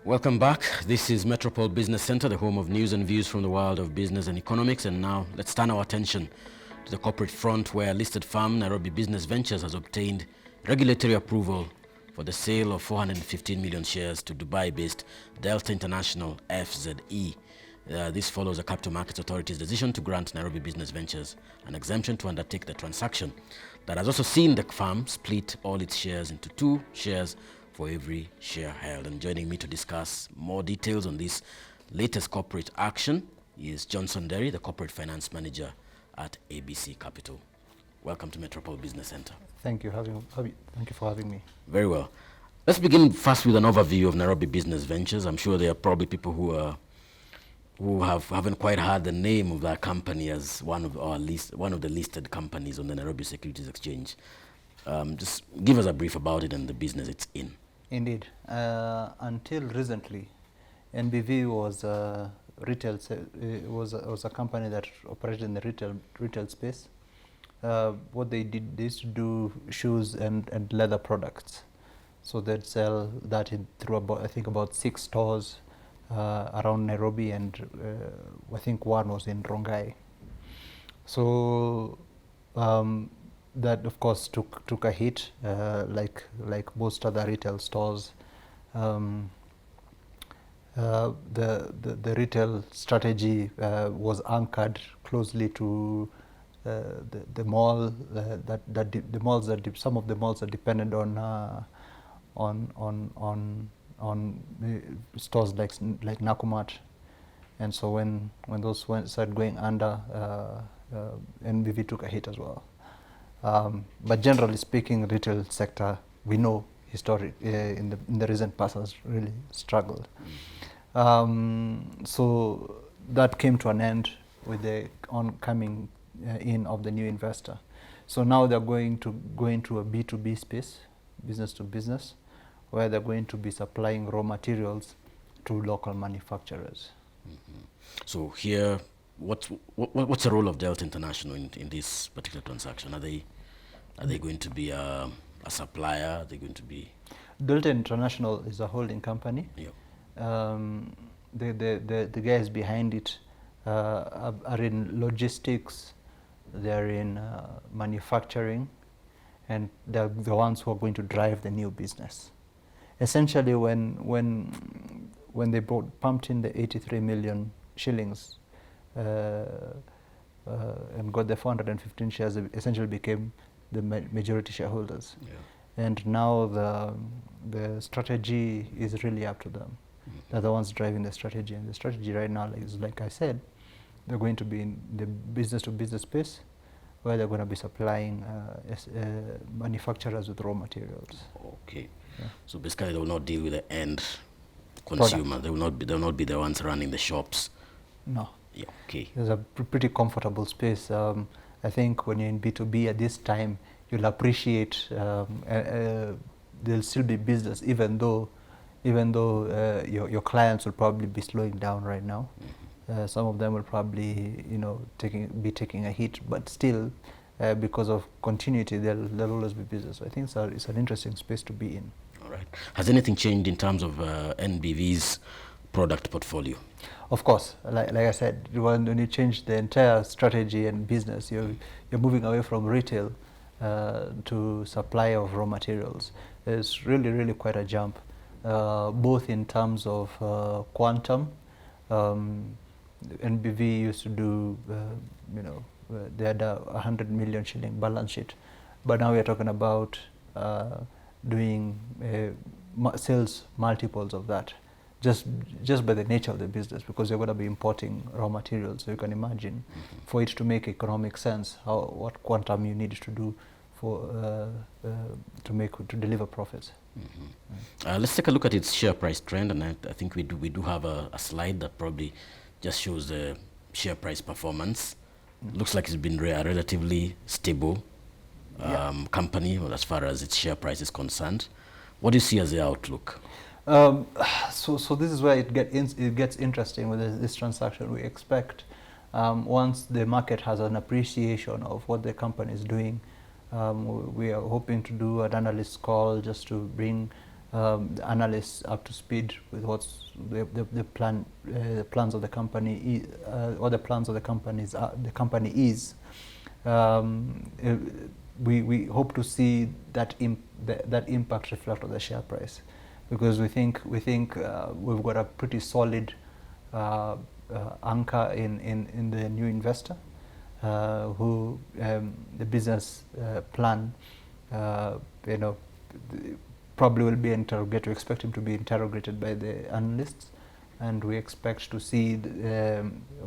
Welcome back. This is Metropole Business Center, the home of news and views from the world of business and economics. And now let's turn our attention to the corporate front, where listed firm Nairobi Business Ventures has obtained regulatory approval for the sale of 415 million shares to Dubai-based Delta International FZE. This follows the Capital Markets Authority's decision to grant Nairobi Business Ventures an exemption to undertake the transaction. That has also seen the firm split all its shares into 2 shares for every share held. And joining me to discuss more details on this latest corporate action is Johnson Derry, the Corporate Finance Manager at ABC Capital. Welcome to Metropole Business Center. Thank you. Thank you for having me. Very well. Let's begin first with an overview of Nairobi Business Ventures. I'm sure there are probably people who haven't quite heard the name of that company as one of the listed companies on the Nairobi Securities Exchange. Just give us a brief about it and the business it's in. Indeed. Until recently, NBV was a was a company that operated in the retail space. What they did, they used to do shoes and leather products. So they'd sell that through about 6 stores around Nairobi, and I think one was in Rongai. So that of course took a hit, like most other retail stores. The retail strategy was anchored closely to the mall, some of the malls that depended on stores like Nakumatt. And so when those started going under, NBV took a hit as well. But generally speaking, retail sector, we know in the recent past has really struggled. So that came to an end with the oncoming in of the new investor. So now they're going to go into a B2B space, business to business, where they're going to be supplying raw materials to local manufacturers. Mm-hmm. So here, what's the role of Delta International in this particular transaction? Are they going to be a supplier? Are they going to be? Delta International is a holding company. Yep. The guys behind it are in logistics, they're in manufacturing, and they're the ones who are going to drive the new business. Essentially, when they pumped in the 83 million shillings and got the 415 shares, they essentially became the majority shareholders. Yeah. And now the strategy is really up to them. Mm-hmm. They're the ones driving the strategy, and the strategy right now is, like I said, they're going to be in the business-to-business space, where they're going to be supplying manufacturers with raw materials. Okay. Yeah. So basically, they will not deal with the end consumer. They will not be the ones running the shops. No. Yeah. Okay. It's a pretty comfortable space. I think when you're in B2B at this time, you'll appreciate there'll still be business, even though your clients will probably be slowing down right now. Mm-hmm. Some of them will probably be taking a hit, but still, because of continuity, there'll always be business. So I think it's an interesting space to be in. All right. Has anything changed in terms of NBV's product portfolio? Of course, like I said, when you change the entire strategy and business, you're moving away from retail to supply of raw materials. It's really quite a jump, both in terms of quantum. NBV used to do, they had a 100 million shilling balance sheet, but now we're talking about doing sales multiples of that. Just by the nature of the business, because you're going to be importing raw materials. So you can imagine, mm-hmm, for it to make economic sense, what quantum you need to do for to deliver profits. Mm-hmm. Let's take a look at its share price trend, and I think we do have a slide that probably just shows the share price performance. Mm-hmm. Looks like it's been a relatively stable company, well, as far as its share price is concerned. What do you see as the outlook? So this is where it gets interesting with this transaction. We expect once the market has an appreciation of what the company is doing, we are hoping to do an analyst call just to bring the analysts up to speed with what's the plans of the company, what the plans of the companies are, the company is. We hope to see that that impact reflect on the share price, because we think we've got a pretty solid anchor in the new investor, who the business plan, probably will be interrogated. We expect him to be interrogated by the analysts, and we expect to see.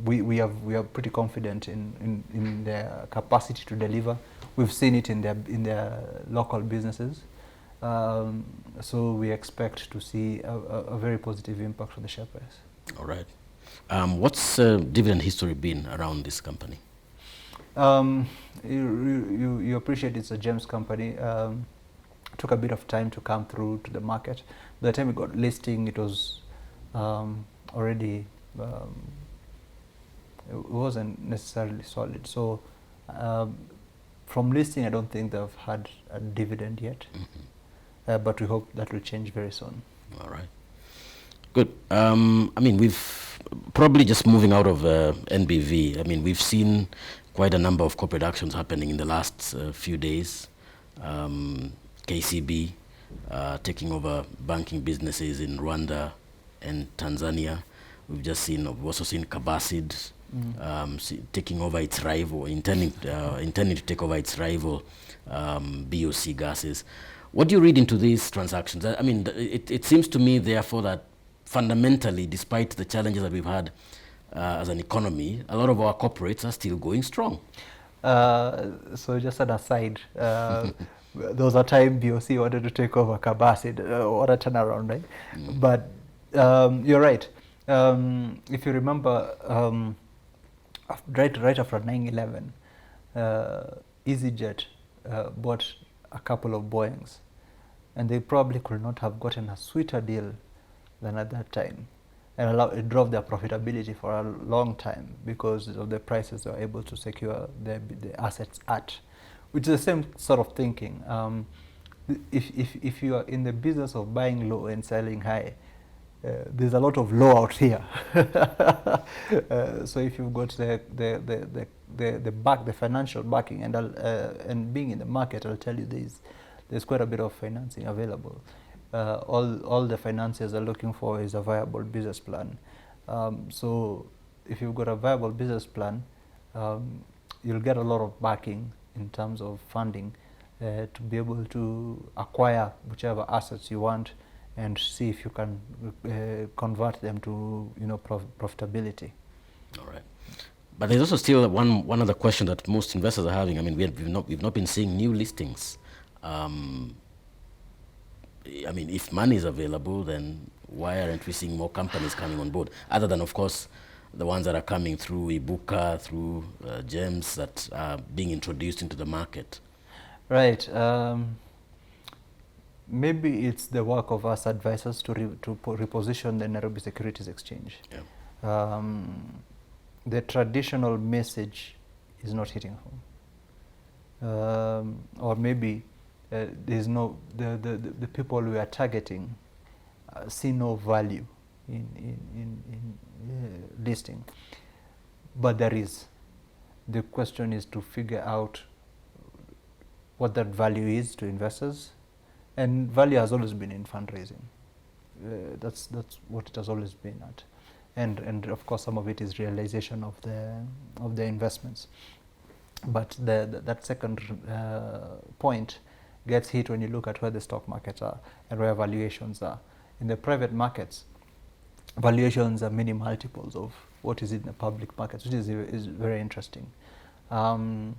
We are pretty confident in their capacity to deliver. We've seen it in their local businesses, so we expect to see a very positive impact on the share price. All right. What's dividend history been around this company? You appreciate it's a gems company. Took a bit of time to come through to the market. By the time we got listing, it was already, it wasn't necessarily solid. So from listing, I don't think they've had a dividend yet, but we hope that will change very soon. All right. Good. I mean, we've probably just moving out of NBV. I mean, we've seen quite a number of corporate actions happening in the last few days. KCB taking over banking businesses in Rwanda and Tanzania. We've also seen Kabasid taking over its rival, intending to take over its rival, BOC gases. What do you read into these transactions? I mean, it seems to me, therefore, that fundamentally, despite the challenges that we've had as an economy, a lot of our corporates are still going strong. So just an aside, there was a time BOC wanted to take over Kabasid, what a turnaround, right? But you're right. If you remember, right after 9/11, EasyJet bought a couple of Boeings, and they probably could not have gotten a sweeter deal than at that time. And it drove their profitability for a long time because of the prices they were able to secure the assets at, which is the same sort of thinking. If you are in the business of buying low and selling high, there's a lot of low out here. So if you've got the financial backing and being in the market, I'll tell you there's quite a bit of financing available. All the financiers are looking for is a viable business plan. So if you've got a viable business plan, you'll get a lot of backing in terms of funding to be able to acquire whichever assets you want and see if you can convert them to profitability. All right. But there's also still one other question that most investors are having. I mean, we've not been seeing new listings. I mean, if money is available, then why aren't we seeing more companies coming on board? Other than, of course, the ones that are coming through Ibuka, through GEMS that are being introduced into the market. Right. Maybe it's the work of us advisors to reposition the Nairobi Securities Exchange. Yeah. The traditional message is not hitting home. Or maybe there's no the people we are targeting see no value in listing, but there is. The question is to figure out what that value is to investors, and value has always been in fundraising. That's what it has always been at, and of course some of it is realization of the investments. But that second point gets hit when you look at where the stock markets are and where valuations are. In the private markets, valuations are many multiples of what is in the public markets, which is very interesting. And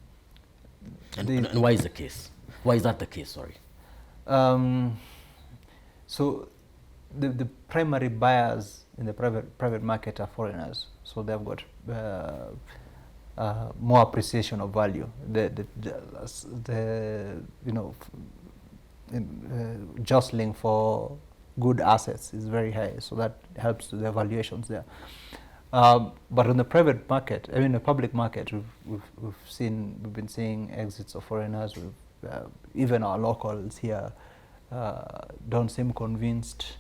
why is the case? Why is that the case? Sorry. So the primary buyers in the private market are foreigners, so they've got more appreciation of value. Jostling for good assets is very high, so that helps the valuations there. But in the private market, I mean the public market, we've been seeing exits of foreigners. Even our locals here don't seem convinced,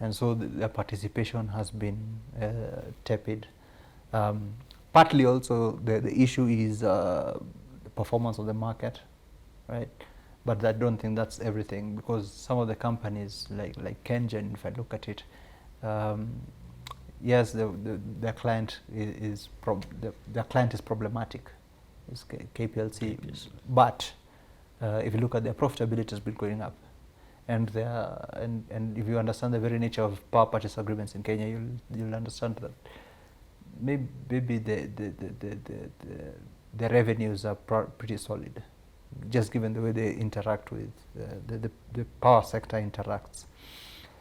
and so their participation has been tepid. Partly also the issue is the performance of the market, right? But I don't think that's everything, because some of the companies like Kengen, if I look at it, yes, their client is problematic, it's KPLC, but if you look at their profitability, has been going up, and if you understand the very nature of power purchase agreements in Kenya, you'll understand that maybe the revenues are pretty solid, just given the way they interact with the power sector interacts.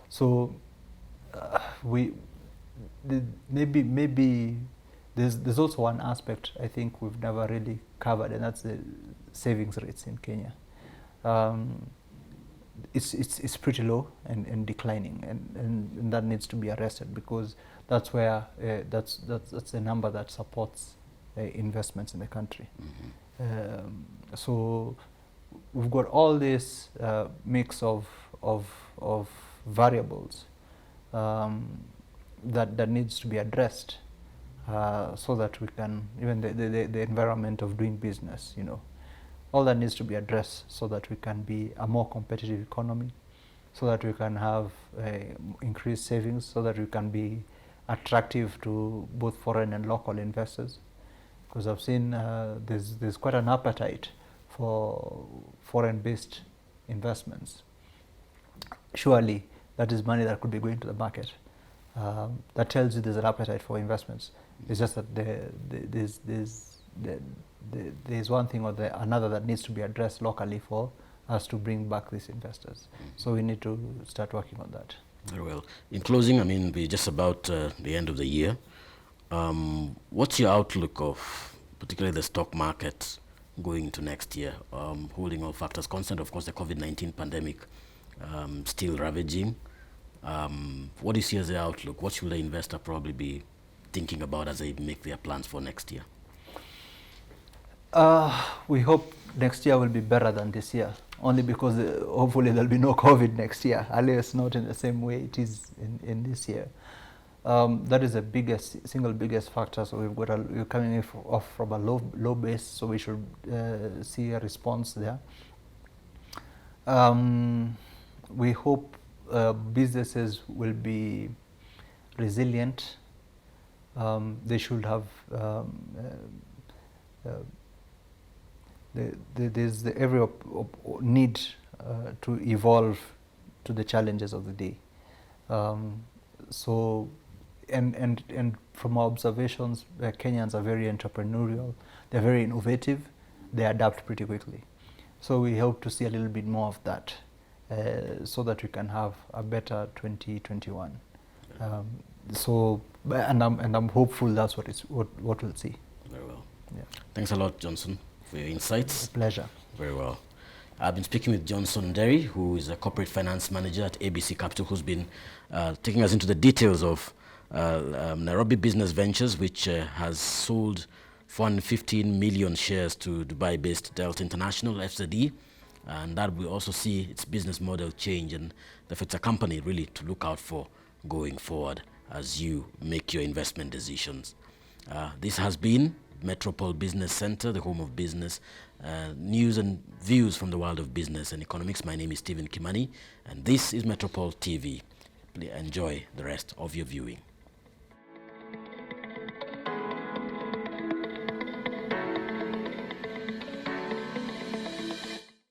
So maybe there's also one aspect I think we've never really covered, and that's the savings rates in Kenya. It's pretty low and declining, and that needs to be arrested, because that's where that's the number that supports investments in the country. So we've got all this mix of variables that needs to be addressed, so that we can, even the environment of doing business, all that needs to be addressed so that we can be a more competitive economy, so that we can have increased savings, so that we can be attractive to both foreign and local investors. Because I've seen there's quite an appetite for foreign-based investments. Surely that is money that could be going to the market. That tells you there's an appetite for investments. It's just that there's one thing or another that needs to be addressed locally for us to bring back these investors. So we need to start working on that. Very well. In closing, I mean, we're just about the end of the year. What's your outlook of particularly the stock market going into next year, holding all factors constant? Of course, the COVID-19 pandemic still ravaging. What do you see as the outlook? What should the investor probably be thinking about as they make their plans for next year? We hope next year will be better than this year, only because hopefully there'll be no COVID next year, at least not in the same way it is in this year. That is the single biggest factor. So we're coming off from a low base, so we should see a response there. We hope businesses will be resilient. They should have there's every need to evolve to the challenges of the day. So, and from our observations, Kenyans are very entrepreneurial. They're very innovative. They adapt pretty quickly. So we hope to see a little bit more of that, so that we can have a better 2021. So, and I'm hopeful that's what we'll see. Very well. Yeah. Thanks a lot, Johnson, for your insights. Pleasure. Very well. I've been speaking with Johnson Derry, who is a corporate finance manager at ABC Capital, who's been taking us into the details of Nairobi Business Ventures, which has sold 415 million shares to Dubai-based Delta International FZE, and that will also see its business model change, and therefore it's a company really to look out for going forward as you make your investment decisions. This has been Metropole Business Center, the home of business, news and views from the world of business and economics. My name is Stephen Kimani, and this is Metropole TV. Please enjoy the rest of your viewing.